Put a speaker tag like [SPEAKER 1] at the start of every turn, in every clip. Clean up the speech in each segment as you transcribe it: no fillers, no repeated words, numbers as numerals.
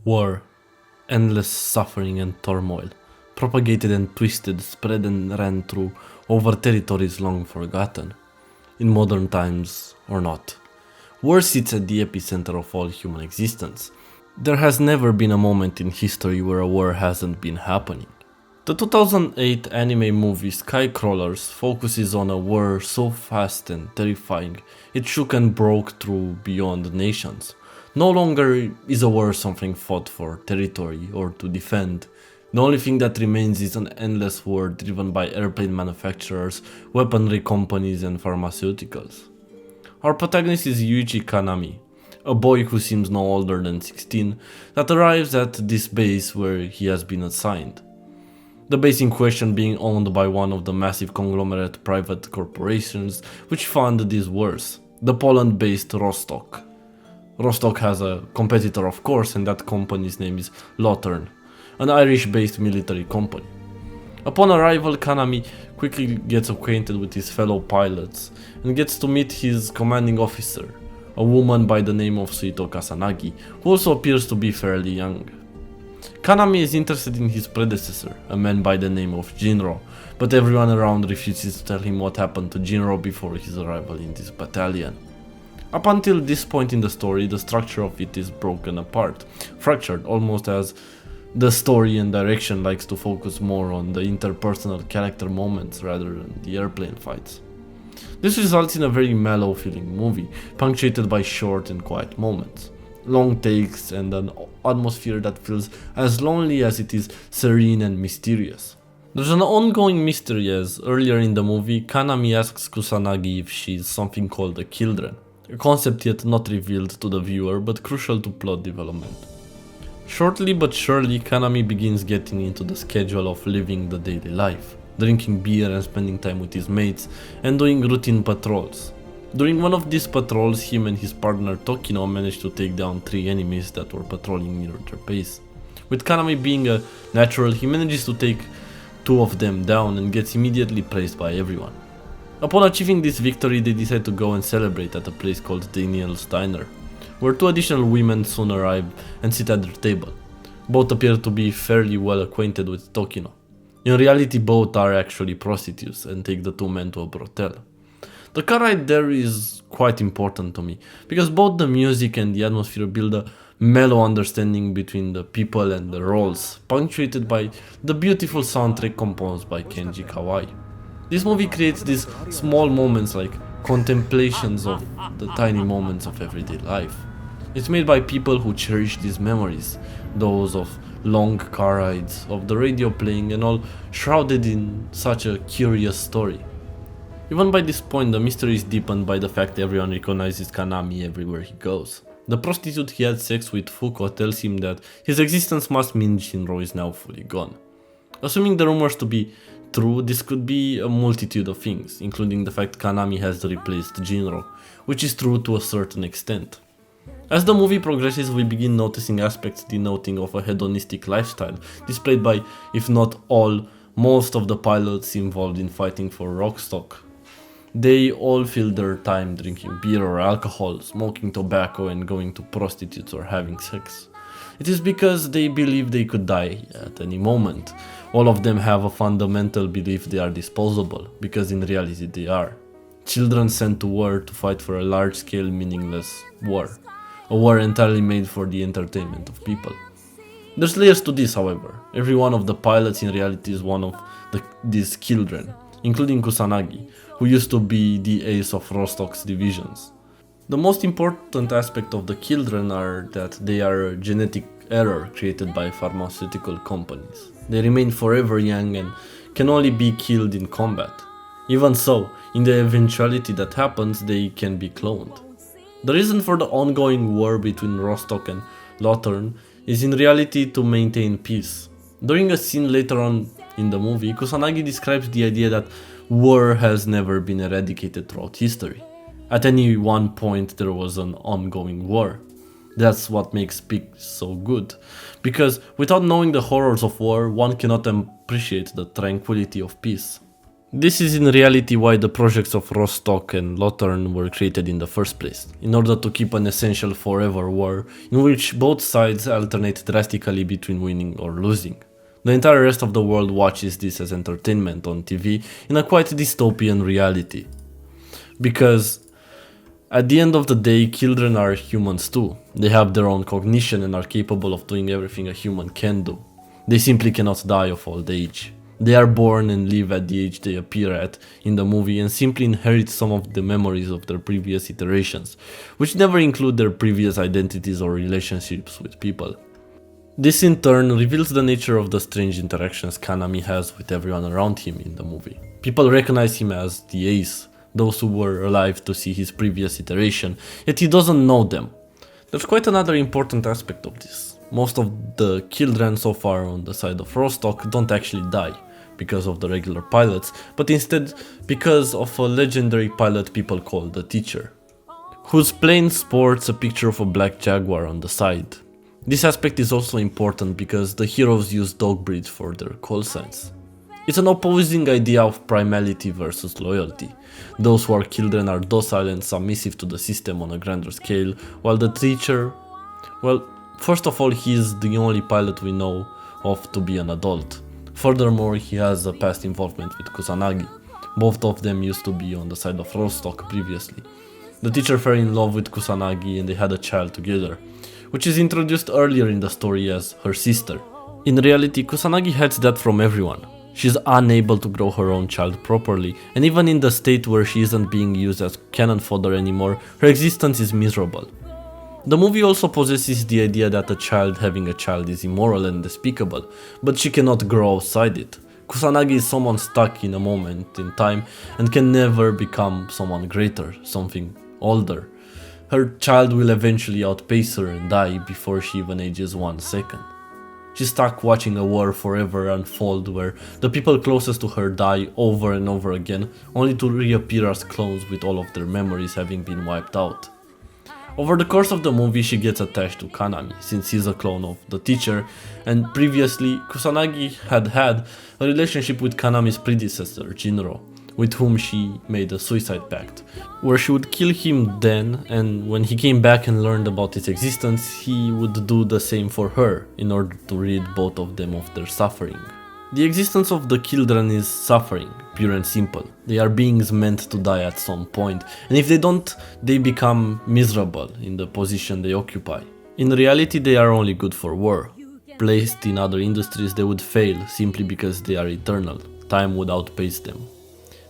[SPEAKER 1] War, endless suffering and turmoil, propagated and twisted, spread and ran through over territories long forgotten, in modern times or not. War sits at the epicenter of all human existence. There has never been a moment in history where a war hasn't been happening. The 2008 anime movie Skycrawlers focuses on a war so fast and terrifying it shook and broke through beyond nations. No longer is a war something fought for territory or to defend. The only thing that remains is an endless war driven by airplane manufacturers, weaponry companies and pharmaceuticals. Our protagonist is Yuichi Kanami, a boy who seems no older than 16, that arrives at this base where he has been assigned. The base in question being owned by one of the massive conglomerate private corporations which fund these wars, the Poland-based Rostock. Rostock has a competitor of course, and that company's name is Lothern, an Irish-based military company. Upon arrival, Kanami quickly gets acquainted with his fellow pilots and gets to meet his commanding officer, a woman by the name of Suito Kasanagi, who also appears to be fairly young. Kanami is interested in his predecessor, a man by the name of Jinro, but everyone around refuses to tell him what happened to Jinro before his arrival in this battalion. Up until this point in the story, the structure of it is broken apart, fractured almost as the story and direction likes to focus more on the interpersonal character moments rather than the airplane fights. This results in a very mellow feeling movie, punctuated by short and quiet moments, long takes and an atmosphere that feels as lonely as it is serene and mysterious. There's an ongoing mystery as earlier in the movie, Kanami asks Kusanagi if she is something called a children, a concept yet not revealed to the viewer but crucial to plot development. Shortly but surely, Kanami begins getting into the schedule of living the daily life, drinking beer and spending time with his mates, and doing routine patrols. During one of these patrols, him and his partner Tokino managed to take down 3 enemies that were patrolling near their base. With Kanami being a natural, he manages to take 2 of them down and gets immediately praised by everyone. Upon achieving this victory, they decide to go and celebrate at a place called Daniel's Diner, where 2 additional women soon arrive and sit at their table. Both appear to be fairly well acquainted with Tokino. In reality, both are actually prostitutes and take the 2 men to a brothel. The car ride there is quite important to me, because both the music and the atmosphere build a mellow understanding between the people and the roles, punctuated by the beautiful soundtrack composed by Kenji Kawai. This movie creates these small moments like contemplations of the tiny moments of everyday life. It's made by people who cherish these memories, those of long car rides, of the radio playing and all shrouded in such a curious story. Even by this point, the mystery is deepened by the fact everyone recognizes Kanami everywhere he goes. The prostitute he had sex with, Fuko, tells him that his existence must mean Shinro is now fully gone. Assuming the rumors to be true, this could be a multitude of things, including the fact Kanami has replaced Jinro, which is true to a certain extent. As the movie progresses, we begin noticing aspects denoting of a hedonistic lifestyle, displayed by, if not all, most of the pilots involved in fighting for Rostock. They all fill their time drinking beer or alcohol, smoking tobacco and going to prostitutes or having sex. It is because they believe they could die at any moment. All of them have a fundamental belief they are disposable, because in reality they are. Children sent to war to fight for a large-scale meaningless war. A war entirely made for the entertainment of people. There's layers to this, however. Every one of the pilots in reality is one of these children, including Kusanagi, who used to be the ace of Rostock's divisions. The most important aspect of the children are that they are a genetic error created by pharmaceutical companies. They remain forever young and can only be killed in combat. Even so, in the eventuality that happens, they can be cloned. The reason for the ongoing war between Rostock and Lothern is in reality to maintain peace. During a scene later on in the movie, Kusanagi describes the idea that war has never been eradicated throughout history. At any one point there was an ongoing war. That's what makes peace so good, because without knowing the horrors of war, one cannot appreciate the tranquility of peace. This is in reality why the projects of Rostock and Lothern were created in the first place, in order to keep an essential forever war in which both sides alternate drastically between winning or losing. The entire rest of the world watches this as entertainment on TV in a quite dystopian reality. Because at the end of the day, children are humans too. They have their own cognition and are capable of doing everything a human can do. They simply cannot die of old age. They are born and live at the age they appear at in the movie and simply inherit some of the memories of their previous iterations, which never include their previous identities or relationships with people. This in turn reveals the nature of the strange interactions Kanami has with everyone around him in the movie. People recognize him as the ace, those who were alive to see his previous iteration, yet he doesn't know them. There's quite another important aspect of this. Most of the children so far on the side of Rostock don't actually die because of the regular pilots, but instead because of a legendary pilot people call the Teacher, whose plane sports a picture of a black jaguar on the side. This aspect is also important because the heroes use dog breeds for their call signs. It's an opposing idea of primality versus loyalty. Those who are children are docile and submissive to the system on a grander scale, while the Teacher, well, first of all, he is the only pilot we know of to be an adult. Furthermore, he has a past involvement with Kusanagi. Both of them used to be on the side of Rostock previously. The Teacher fell in love with Kusanagi and they had a child together, which is introduced earlier in the story as her sister. In reality, Kusanagi hides that from everyone. She's unable to grow her own child properly, and even in the state where she isn't being used as cannon fodder anymore, her existence is miserable. The movie also possesses the idea that a child having a child is immoral and despicable, but she cannot grow outside it. Kusanagi is someone stuck in a moment in time and can never become someone greater, something older. Her child will eventually outpace her and die before she even ages 1 second. She's stuck watching a war forever unfold where the people closest to her die over and over again, only to reappear as clones with all of their memories having been wiped out. Over the course of the movie, she gets attached to Kanami, since he's a clone of the Teacher, and previously Kusanagi had a relationship with Kanami's predecessor, Jinro, with whom she made a suicide pact, where she would kill him then, and when he came back and learned about his existence, he would do the same for her, in order to rid both of them of their suffering. The existence of the children is suffering, pure and simple. They are beings meant to die at some point, and if they don't, they become miserable in the position they occupy. In reality, they are only good for war. Placed in other industries, they would fail simply because they are eternal. Time would outpace them.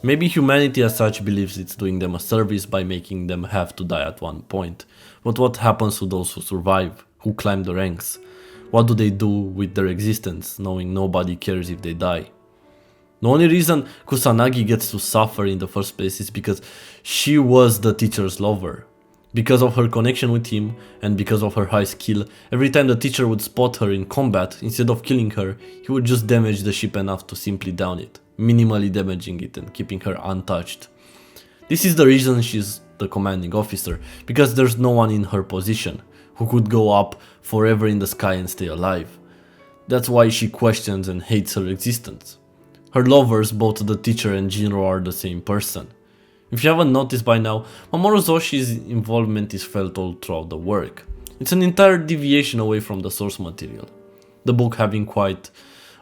[SPEAKER 1] Maybe humanity as such believes it's doing them a service by making them have to die at one point. But what happens to those who survive, who climb the ranks? What do they do with their existence, knowing nobody cares if they die? The only reason Kusanagi gets to suffer in the first place is because she was the Teacher's lover. Because of her connection with him, and because of her high skill, every time the Teacher would spot her in combat, instead of killing her, he would just damage the ship enough to simply down it, minimally damaging it and keeping her untouched. This is the reason she's the commanding officer, because there's no one in her position who could go up forever in the sky and stay alive. That's why she questions and hates her existence. Her lovers, both the Teacher and Jinro, are the same person. If you haven't noticed by now, Mamoru Zoshi's involvement is felt all throughout the work. It's an entire deviation away from the source material, the book having quite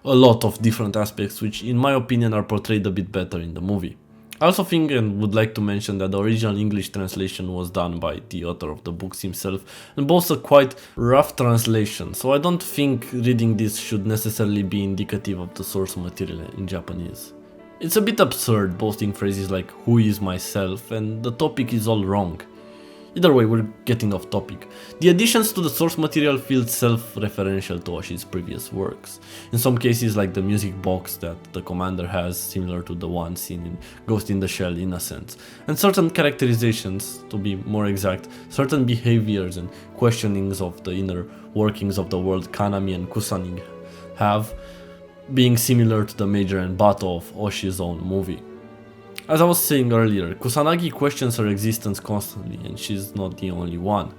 [SPEAKER 1] a lot of different aspects which in my opinion are portrayed a bit better in the movie. I also think and would like to mention that the original English translation was done by the author of the books himself and boasts a quite rough translation, so I don't think reading this should necessarily be indicative of the source material in Japanese. It's a bit absurd boasting phrases like "who is myself" and the topic is all wrong. Either way, we're getting off topic. The additions to the source material feel self-referential to Oshi's previous works. In some cases, like the music box that the commander has, similar to the one seen in Ghost in the Shell Innocence, and certain characterizations, to be more exact, certain behaviors and questionings of the inner workings of the world Kanami and Kusanagi have, being similar to the Major and Bato of Oshi's own movie. As I was saying earlier, Kusanagi questions her existence constantly and she's not the only one.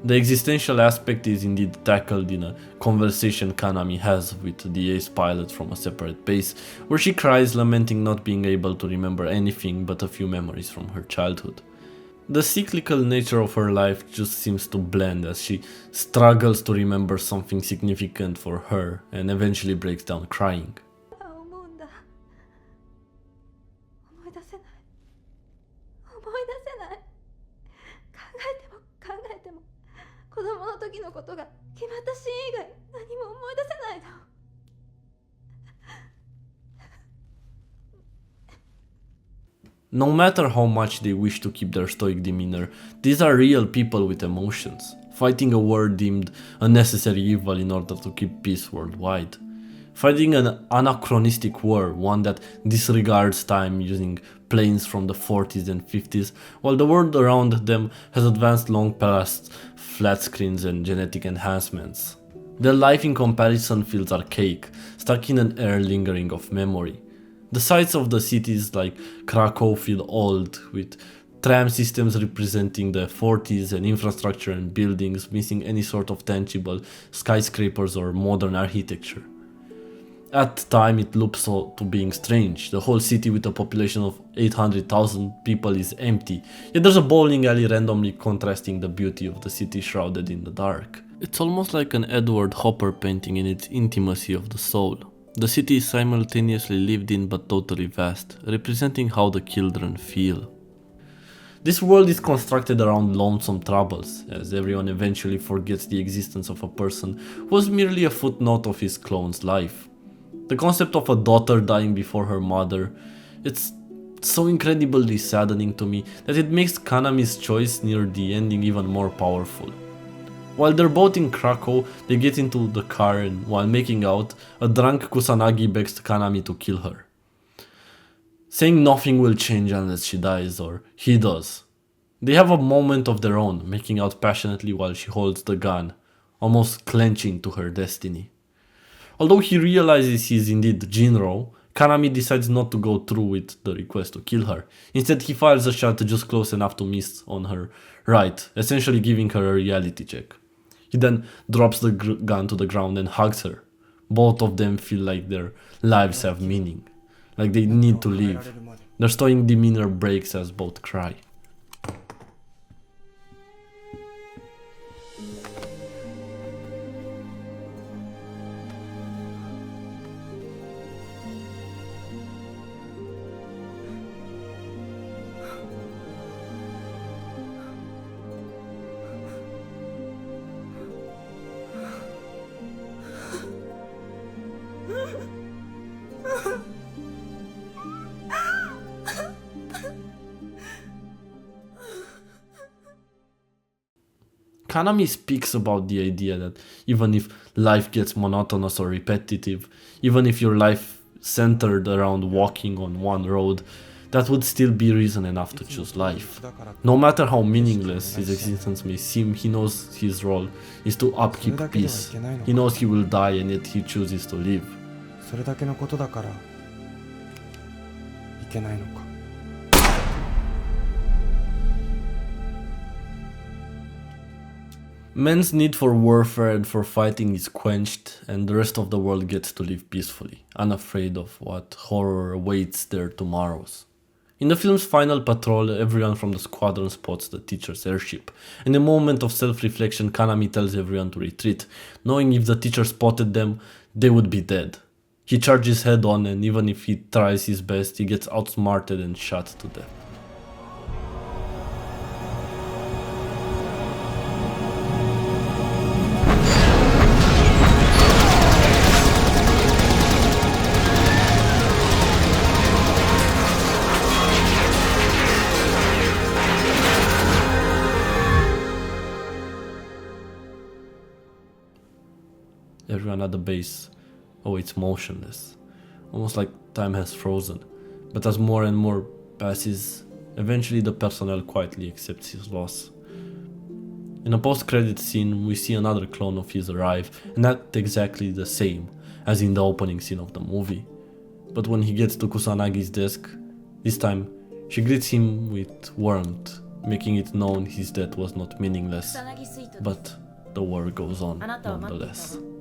[SPEAKER 1] The existential aspect is indeed tackled in a conversation Kanami has with the ace pilot from a separate base, where she cries, lamenting not being able to remember anything but a few memories from her childhood. The cyclical nature of her life just seems to blend as she struggles to remember something significant for her and eventually breaks down crying.
[SPEAKER 2] 思うんだ。思い出せない。思い出せない。考えても考えても子供の時のことが決まったシーン以外何も思い出せないの。
[SPEAKER 1] No matter how much they wish to keep their stoic demeanor, these are real people with emotions, fighting a war deemed a necessary evil in order to keep peace worldwide. Fighting an anachronistic war, one that disregards time using planes from the 40s and 50s, while the world around them has advanced long past flat screens and genetic enhancements. Their life in comparison feels archaic, stuck in an air lingering of memory. The sights of the cities like Krakow feel old, with tram systems representing the 40s and infrastructure and buildings missing any sort of tangible skyscrapers or modern architecture. At the time it looks to being strange. The whole city with a population of 800,000 people is empty, yet there's a bowling alley randomly contrasting the beauty of the city shrouded in the dark. It's almost like an Edward Hopper painting in its intimacy of the soul. The city is simultaneously lived in but totally vast, representing how the children feel. This world is constructed around lonesome troubles, as everyone eventually forgets the existence of a person who was merely a footnote of his clone's life. The concept of a daughter dying before her mother, it's so incredibly saddening to me that it makes Kanami's choice near the ending even more powerful. While they're both in Krakow, they get into the car and while making out, a drunk Kusanagi begs Kanami to kill her, saying nothing will change unless she dies, or he does. They have a moment of their own, making out passionately while she holds the gun, almost clenching to her destiny. Although he realizes he is indeed Jinro, Kanami decides not to go through with the request to kill her. Instead, he fires a shot just close enough to miss on her right, essentially giving her a reality check. He then drops the gun to the ground and hugs her. Both of them feel like their lives have meaning, like they need to live. Their stoic demeanor breaks as both cry. Kanami speaks about the idea that even if life gets monotonous or repetitive, even if your life centered around walking on one road, that would still be reason enough to choose life. No matter how meaningless his existence may seem, he knows his role is to upkeep peace. He knows he will die and yet he chooses to live.
[SPEAKER 3] それだけのことだからいけないのか。
[SPEAKER 1] Man's need for warfare and for fighting is quenched, and the rest of the world gets to live peacefully, unafraid of what horror awaits their tomorrows. In the film's final patrol, everyone from the squadron spots the teacher's airship. In a moment of self-reflection, Kanami tells everyone to retreat, knowing if the teacher spotted them, they would be dead. He charges head on, and even if he tries his best, he gets outsmarted and shot to death. Everyone at the base awaits motionless, almost like time has frozen. But as more and more passes, eventually the personnel quietly accepts his loss. In a post-credit scene, we see another clone of his arrive, and not exactly the same as in the opening scene of the movie. But when he gets to Kusanagi's desk, this time she greets him with warmth, making it known his death was not meaningless,
[SPEAKER 4] 草薙スイートです
[SPEAKER 1] but the war goes on
[SPEAKER 4] あなたを待っていたわ
[SPEAKER 1] nonetheless.